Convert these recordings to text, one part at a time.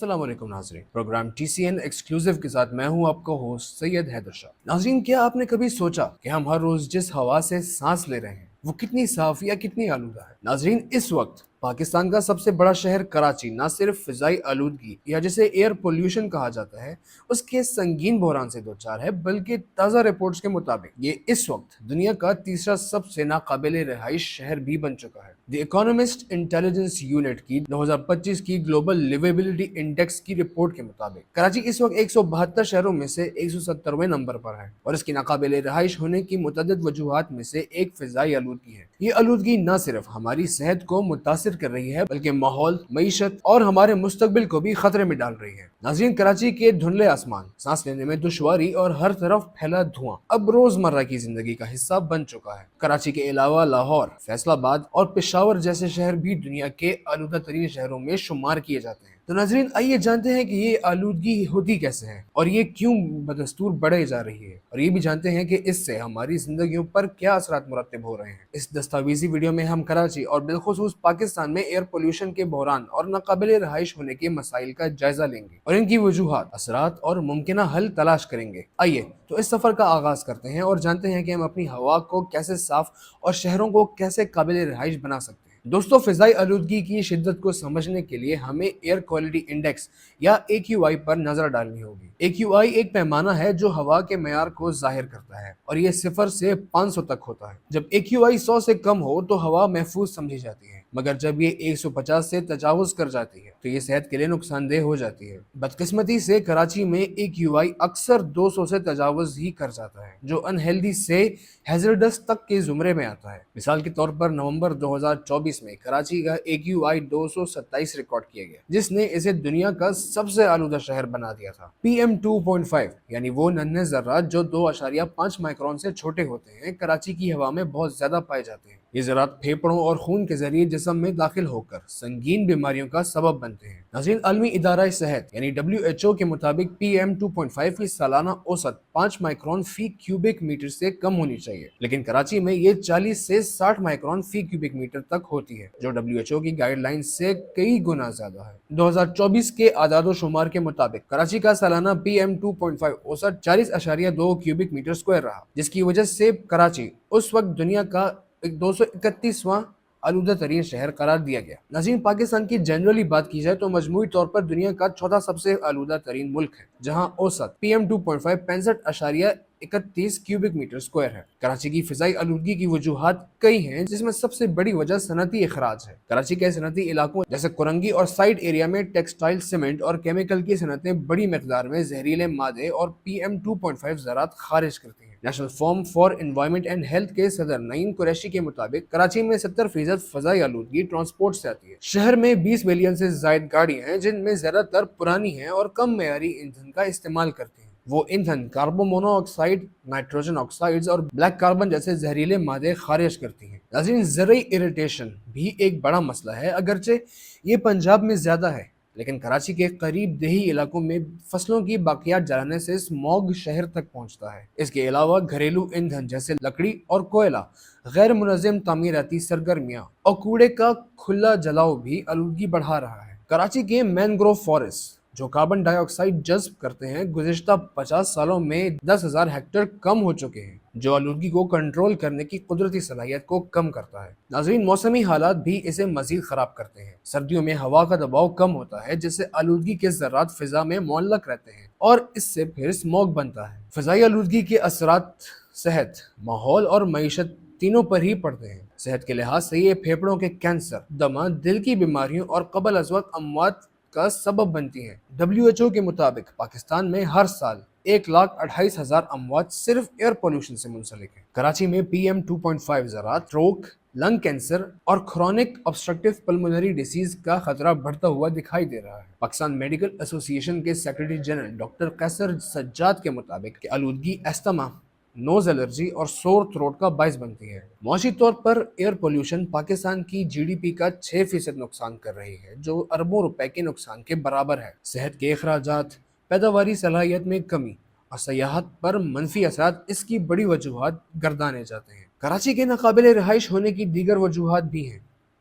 अस्सलाम वालेकुम नाज़रीन। प्रोग्राम TCN एक्सक्लूसिव के साथ मैं हूं आपका होस्ट सैयद हैदर शाह। नाज़रीन, क्या आपने कभी सोचा कि हम हर रोज जिस हवा से सांस ले रहे हैं वो कितनी साफ या कितनी आलूदा है? नाज़रीन, इस वक्त पाकिस्तान का सबसे बड़ा शहर कराची न सिर्फ फिजाई आलूदगी या जिसे एयर पोल्यूशन कहा जाता है उसके संगीन बहरान से दो चार है, बल्कि ताज़ा रिपोर्ट्स के मुताबिक ये इस वक्त दुनिया का तीसरा सबसे नाकाबिल रिहाइश शहर भी बन चुका है। द इकोनॉमिस्ट इंटेलिजेंस यूनिट की 2025 की ग्लोबल लिवेबिलिटी इंडेक्स की रिपोर्ट के मुताबिक कराची इस वक्त 172 शहरों में से 170वें नंबर पर है और इसकी नाकाबिल रिहाइश होने की मुतअद्दिद वजूहात में से एक फिजाई आलूदगी है। ये आलूदगी न सिर्फ हमारी सेहत को मुतासिर कर रही है बल्कि माहौल, मईशत और हमारे मुस्तकबिल को भी खतरे में डाल रही है। नाज़रीन, कराची के धुंधले आसमान, सांस लेने में दुश्वारी और हर तरफ फैला धुआं अब रोजमर्रा की जिंदगी का हिस्सा बन चुका है। कराची के अलावा लाहौर, फैसलाबाद और पेशावर जैसे शहर भी दुनिया के आलूदा तरीन शहरों में शुमार किए जाते हैं। तो नाज़रीन, आइए जानते हैं कि ये आलूदगी होती कैसे है और ये क्यों बदस्तूर बढ़े जा रही है, और ये भी जानते हैं कि इससे हमारी जिंदगियों पर क्या असरात मुरतब हो रहे हैं। इस दस्तावेजी वीडियो में हम कराची और बिलखुसूस पाकिस्तान में एयर पोल्यूशन के बहरान और नाकाबिल रहाइश होने के मसाइल का जायजा लेंगे और इनकी वजूहात, असरात और मुमकिना हल तलाश करेंगे। आइए तो इस सफर का आगाज करते हैं और जानते हैं कि हम अपनी हवा को कैसे साफ और शहरों को कैसे काबिल रहाइश बना सकते हैं। दोस्तों, फिजाई आलूदगी की शिद्दत को समझने के लिए हमें एयर क्वालिटी इंडेक्स या AQI पर नजर डालनी होगी। AQI एक पैमाना है जो हवा के मेयार को जाहिर करता है और ये 0 से 500 तक होता है। जब AQI 100 से कम हो तो हवा महफूज समझी जाती है, मगर जब ये 150 से तजावुज कर जाती है तो ये सेहत के लिए नुकसानदेह हो जाती है। बदकिस्मती से कराची में AQI अक्सर 200 से तजावुज ही कर जाता है, जो अनहेल्दी से हैजर्डस तक के जुमरे में आता है। मिसाल के तौर पर नवंबर 2024 में कराची का AQI 227 रिकॉर्ड किया गया, जिसने इसे दुनिया का सबसे आलूदा शहर बना दिया था। PM 2.5 यानी वो नन्हे ज़र्रात जो 2.5 माइक्रोन से छोटे होते हैं, कराची की हवा में बहुत ज्यादा पाए जाते हैं। ये ज़रात फेफड़ों और खून के जरिए जिस्म में दाखिल होकर संगीन बीमारियों का सबब बनते हैं। नाज़रीन, आलमी इदारा सेहत यानी WHO के मुताबिक PM 2.5 की सालाना औसत 5 माइक्रोन फी क्यूबिक मीटर से कम होनी चाहिए, लेकिन कराची में ये 40 से 60 माइक्रोन फी क्यूबिक मीटर तक होती है, जो WHO की गाइडलाइन से कई गुना ज्यादा है। 2024 के आदादो शुमार के मुताबिक कराची का सालाना PM 2.5 औसत 40.2 क्यूबिक मीटर स्क्वायर रहा, जिसकी वजह से कराची उस वक्त दुनिया का 231वां आलूदा तरीन शहर करार दिया गया। नाज़रीन, पाकिस्तान की जनरली बात की जाए तो मजमूई तौर पर दुनिया का चौथा सबसे आलूदा तरीन मुल्क है, जहां औसत PM 2.5 65.31 क्यूबिक मीटर स्क्वायर है। कराची की फिजाई आलूदगी की वजूहात कई हैं, जिसमें सबसे बड़ी वजह सनती इखराज है। कराची के सनती इलाकों जैसे कुरंगी और साइड एरिया में टेक्सटाइल, सीमेंट और केमिकल की सनतें बड़ी मकदार में जहरीले मादे और PM 2.5 ज़रात खारिज करती हैं। National forum for environment and health के सदर नईम कुरैशी के मुताबिक कराची में 70% फजाई आलूदगी ट्रांसपोर्ट से आती है। शहर में 20 मिलियन से ज्यादा गाड़ियां हैं, जिनमें ज्यादातर पुरानी हैं और कम मेयारी ईंधन का इस्तेमाल करती हैं। वो ईंधन कार्बन मोनोऑक्साइड, नाइट्रोजन ऑक्साइड्स और ब्लैक कार्बन जैसे जहरीले मादे खारिज करती हैं। नाज़रीन, ज़रई इरिटेशन भी एक बड़ा मसला है। अगरचे ये पंजाब में ज्यादा है, लेकिन कराची के करीब देही इलाकों में फसलों की बाकियात जलाने से स्मॉग शहर तक पहुंचता है। इसके अलावा घरेलू ईंधन जैसे लकड़ी और कोयला, गैर मुनज़्ज़म तामीराती सरगर्मियां और कूड़े का खुला जलाओ भी आलूदगी बढ़ा रहा है। कराची के मैनग्रोव फॉरेस्ट जो कार्बन डाइऑक्साइड जज्ब करते हैं, गुज़िश्ता 50 सालों में 10,000 हेक्टेयर कम हो चुके हैं, जो आलूदगी को कंट्रोल करने की कुदरती सलाहियत को कम करता है। नाज़रीन, मौसमी हालात भी इसे मजीद खराब करते हैं। सर्दियों में हवा का दबाव कम होता है, जिससे आलूदगी के ज़र्रात फिजा में मुअल्लक रहते हैं और इससे फिर स्मॉग बनता है। फिजाई आलूदगी के असरात सेहत, माहौल और मईशत तीनों पर ही पड़ते हैं। सेहत के लिहाज से ये फेफड़ों के कैंसर, दमा, दिल की बीमारियों और कबल अज़ वक्त अमवात का सबब बनती हैं। WHO के मुताबिक पाकिस्तान में हर साल 1,28,000 अमवात सिर्फ एयर पोल्यूशन से मुंसलिक है। कराची में PM 2.5 ज़रात स्ट्रोक, लंग कैंसर और क्रॉनिक ऑब्स्ट्रक्टिव पल्मोनरी डिसीज का खतरा बढ़ता हुआ दिखाई दे रहा है। पाकिस्तान मेडिकल एसोसिएशन के सेक्रेटरी जनरल डॉक्टर कैसर सज्जाद के मुताबिक आलूदगी अस्थमा, नोज एलर्जी और सोर थ्रोट का बायस बनती है। मौशी तौर पर एयर पोल्यूशन पाकिस्तान की GDP का 6% नुकसान कर रही है, जो अरबों रुपए के नुकसान के बराबर है। सेहत के अखराजात, पैदावारी सलाहियत में कमी और सयाहत पर मनफी असरात इसकी बड़ी वजूहात गर्दाने जाते हैं। कराची के नाकाबिल रिहाइश होने की दीगर वजूहात भी हैं,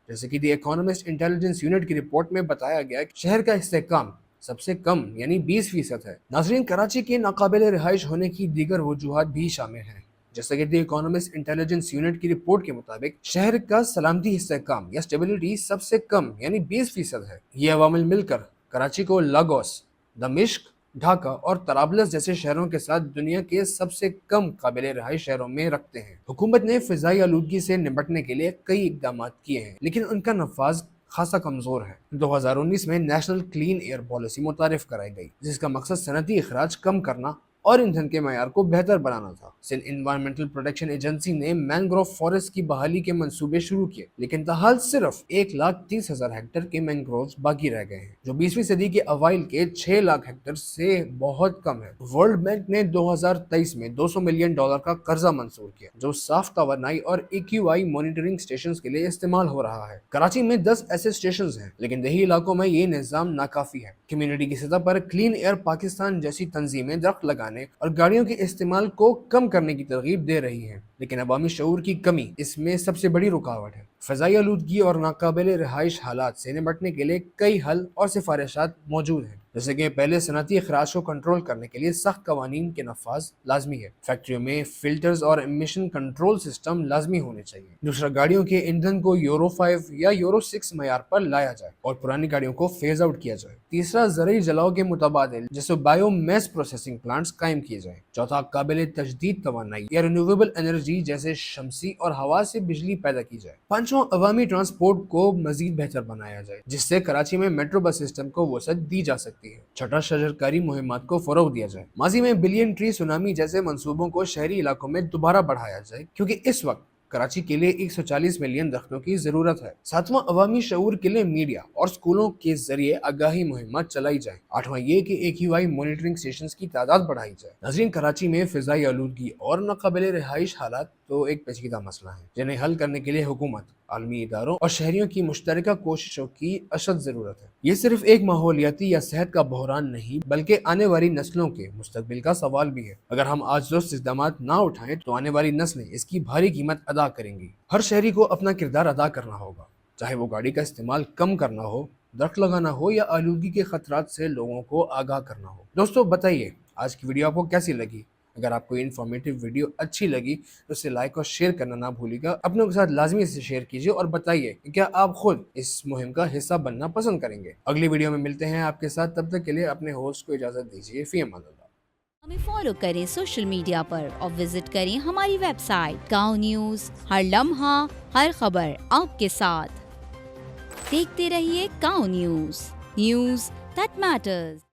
जैसे कि द इकोनॉमिस्ट इंटेलिजेंस यूनिट की रिपोर्ट में बताया गया कि शहर का इस्तेहकाम سب سے کم یعنی 20% ہے۔ ناظرین، کراچی کے ناقابل رہائش ہونے کی دیگر وجوہات بھی شامل ہیں، جیسا کہ دی اکانومسٹ انٹیلیجنس یونٹ کی رپورٹ کے مطابق شہر کا سلامتی استحکام یا اسٹیبلٹی سب سے کم یعنی 20% ہے۔ یہ عوامل مل کر کراچی کو لاگوس، دمشق، ڈھاکہ اور طرابلس جیسے شہروں کے ساتھ دنیا کے سب سے کم قابل رہائش شہروں میں رکھتے ہیں۔ حکومت نے فضائی آلودگی سے نمٹنے کے لیے کئی اقدامات کیے ہیں، لیکن ان کا نفاذ خاصا کمزور ہے۔ 2019 میں نیشنل کلین ایئر پالیسی متعارف کرائی گئی، جس کا مقصد صنعتی اخراج کم کرنا اور ایندھن کے معیار کو بہتر بنانا تھا۔ سندھ انوائرمنٹل پروٹیکشن ایجنسی نے مینگروو فارسٹ کی بحالی کے منصوبے شروع کیے، لیکن تاحال صرف 1,30,000 ہیکٹر کے مینگرووز باقی رہ گئے ہیں، جو 20ویں صدی کے اوائل کے 6 لاکھ ہیکٹر سے بہت کم ہے۔ ورلڈ بینک نے 2023 میں $200 ملین کا قرضہ منظور کیا، جو صاف توانائی اور EQI مانیٹرنگ اسٹیشنز کے لیے استعمال ہو رہا ہے۔ کراچی میں 10 ایسے اسٹیشنز ہیں، لیکن دیہی علاقوں میں یہ نظام ناکافی ہے۔ کمیونٹی کی سطح پر کلین ایئر پاکستان جیسی تنظیمیں درخت لگانے اور گاڑیوں کے استعمال کو کم کرنے کی ترغیب دے رہی ہیں، لیکن عوامی شعور کی کمی اس میں سب سے بڑی رکاوٹ ہے۔ فضائی آلودگی اور ناقابل رہائش حالات سے نمٹنے کے لیے کئی حل اور سفارشات موجود ہیں، جیسے کہ پہلے صنعتی اخراج کو کنٹرول کرنے کے لیے سخت قوانین کے نفاذ لازمی ہے۔ فیکٹریوں میں فلٹرز اور امیشن کنٹرول سسٹم لازمی ہونے چاہیے۔ دوسرا، گاڑیوں کے ایندھن کو یورو 5 یا یورو 6 معیار پر لایا جائے اور پرانی گاڑیوں کو فیز آؤٹ کیا جائے۔ تیسرا، زرعی جلاؤ کے متبادل جیسے بایو میس پروسیسنگ پلانٹس قائم کیے جائیں۔ چوتھا، قابل تجدید توانائی یا رینیویبل انرجی جیسے شمسی اور ہوا سے بجلی پیدا کی جائے۔ پانچواں، عوامی ٹرانسپورٹ کو مزید بہتر بنایا جائے، جس سے کراچی میں میٹرو بس سسٹم کو وسعت دی جا سکتی ہے۔ چھٹا، شجرکاری مہمات کو فروغ دیا جائے۔ ماضی میں بلین ٹری سونامی جیسے منصوبوں کو شہری علاقوں میں دوبارہ بڑھایا جائے، کیونکہ اس وقت کراچی کے لیے 140 ملین درختوں کی ضرورت ہے۔ ساتواں، عوامی شعور کے لیے میڈیا اور سکولوں کے ذریعے آگاہی مہمات چلائی جائیں۔ آٹھواں یہ کہ EQI مانیٹرنگ اسٹیشنز کی تعداد بڑھائی جائے۔ ناظرین، کراچی میں فضائی آلودگی اور ناقابل رہائش حالات تو ایک پیچیدہ مسئلہ ہے، جنہیں حل کرنے کے لیے حکومت، عالمی اداروں اور شہریوں کی مشترکہ کوششوں کی اشد ضرورت ہے۔ یہ صرف ایک ماحولیاتی یا صحت کا بحران نہیں، بلکہ آنے والی نسلوں کے مستقبل کا سوال بھی ہے۔ اگر ہم آج درست اقدامات نہ اٹھائیں تو آنے والی نسلیں اس کی بھاری قیمت ادا کریں گی۔ ہر شہری کو اپنا کردار ادا کرنا ہوگا، چاہے وہ گاڑی کا استعمال کم کرنا ہو، درخت لگانا ہو یا آلودگی کے خطرات سے لوگوں کو آگاہ کرنا ہو۔ دوستو، بتائیے آج کی ویڈیو آپ کو کیسی لگی؟ اگر آپ کو انفارمیٹو ویڈیو اچھی لگی تو اسے لائک اور شیئر کرنا نہ بھولیے گا۔ اپنوں کے ساتھ لازمی سے شیئر کیجیے اور بتائیے کہ کیا آپ خود اس مہم کا حصہ بننا پسند کریں گے۔ اگلی ویڈیو میں ملتے ہیں آپ کے ساتھ، تب تک کے لیے اپنے ہوسٹ کو اجازت دیجیے۔ فی امان اللہ۔ ہمیں فالو کریں سوشل میڈیا پر اور وزٹ کریں ہماری ویب سائٹ گاؤں نیوز، ہر لمحہ ہر خبر آپ کے ساتھ۔ دیکھتے رہیے گاؤں نیوز، نیوز دیٹ میٹرز۔